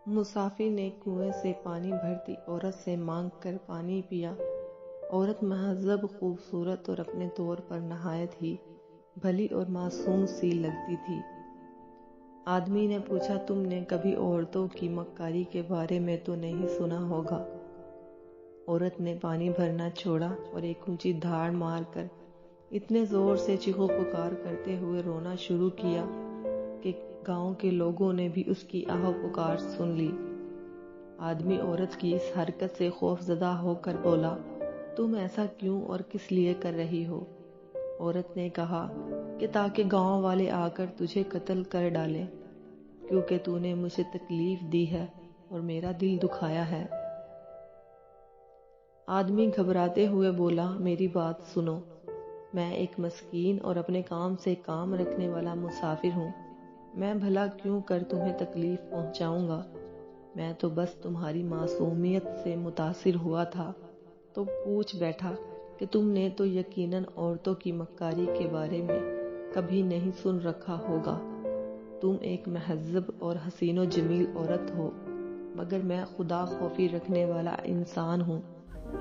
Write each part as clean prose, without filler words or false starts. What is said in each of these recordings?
مسافر نے کنویں سے پانی بھرتی عورت سے مانگ کر پانی پیا۔ عورت مہذب، خوبصورت اور اپنے طور پر نہایت ہی بھلی اور معصوم سی لگتی تھی۔ آدمی نے پوچھا، تم نے کبھی عورتوں کی مکاری کے بارے میں تو نہیں سنا ہوگا؟ عورت نے پانی بھرنا چھوڑا اور ایک اونچی دھاڑ مار کر اتنے زور سے چیخو پکار کرتے ہوئے رونا شروع کیا کہ گاؤں کے لوگوں نے بھی اس کی آہ پکار سن لی۔ آدمی عورت کی اس حرکت سے خوف زدہ ہو کر بولا، تم ایسا کیوں اور کس لیے کر رہی ہو؟ عورت نے کہا کہ تاکہ گاؤں والے آ کر تجھے قتل کر ڈالیں، کیونکہ تو نے مجھے تکلیف دی ہے اور میرا دل دکھایا ہے۔ آدمی گھبراتے ہوئے بولا، میری بات سنو، میں ایک مسکین اور اپنے کام سے کام رکھنے والا مسافر ہوں۔ میں بھلا کیوں کر تمہیں تکلیف پہنچاؤں گا؟ میں تو بس تمہاری معصومیت سے متاثر ہوا تھا تو پوچھ بیٹھا کہ تم نے تو یقیناً عورتوں کی مکاری کے بارے میں کبھی نہیں سن رکھا ہوگا۔ تم ایک مہذب اور حسین و جمیل عورت ہو، مگر میں خدا خوفی رکھنے والا انسان ہوں۔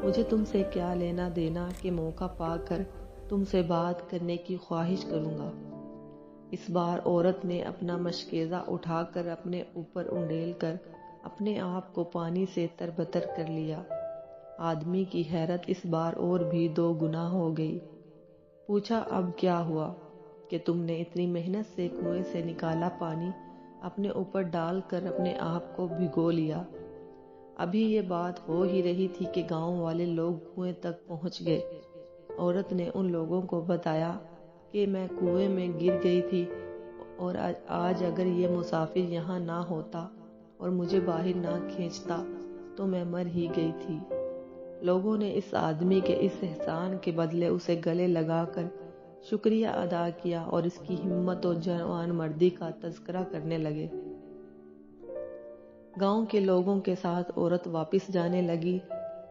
مجھے تم سے کیا لینا دینا کہ موقع پا کر تم سے بات کرنے کی خواہش کروں گا۔ اس بار عورت نے اپنا مشکیزہ اٹھا کر اپنے اوپر انڈیل کر اپنے آپ کو پانی سے تربتر کر لیا۔ آدمی کی حیرت اس بار اور بھی 2 گنا ہو گئی۔ پوچھا، اب کیا ہوا کہ تم نے اتنی محنت سے کنویں سے نکالا پانی اپنے اوپر ڈال کر اپنے آپ کو بھگو لیا؟ ابھی یہ بات ہو ہی رہی تھی کہ گاؤں والے لوگ کنویں تک پہنچ گئے۔ عورت نے ان لوگوں کو بتایا کہ میں کنویں میں گر گئی تھی اور آج اگر یہ مسافر یہاں نہ ہوتا اور مجھے باہر نہ کھینچتا تو میں مر ہی گئی تھی۔ لوگوں نے اس آدمی کے اس احسان کے بدلے اسے گلے لگا کر شکریہ ادا کیا اور اس کی ہمت و جوان مردی کا تذکرہ کرنے لگے۔ گاؤں کے لوگوں کے ساتھ عورت واپس جانے لگی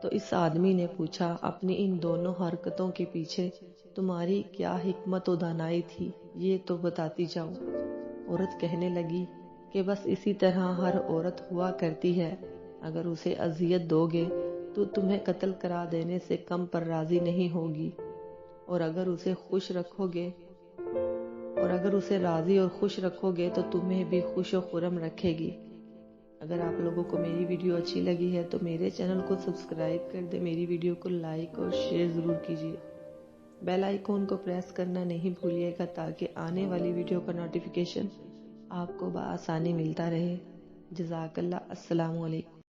تو اس آدمی نے پوچھا، اپنی ان دونوں حرکتوں کے پیچھے تمہاری کیا حکمت و دانائی تھی، یہ تو بتاتی جاؤ۔ عورت کہنے لگی کہ بس اسی طرح ہر عورت ہوا کرتی ہے، اگر اسے اذیت دو گے تو تمہیں قتل کرا دینے سے کم پر راضی نہیں ہوگی، اور اگر اسے راضی اور خوش رکھو گے تو تمہیں بھی خوش و خرم رکھے گی۔ اگر آپ لوگوں کو میری ویڈیو اچھی لگی ہے تو میرے چینل کو سبسکرائب کر دیں، میری ویڈیو کو لائک اور شیئر ضرور کیجیے۔ بیل آئیکن کو پریس کرنا نہیں بھولیے گا تاکہ آنے والی ویڈیو کا نوٹیفیکیشن آپ کو بآسانی ملتا رہے۔ جزاک اللہ۔ السلام علیکم۔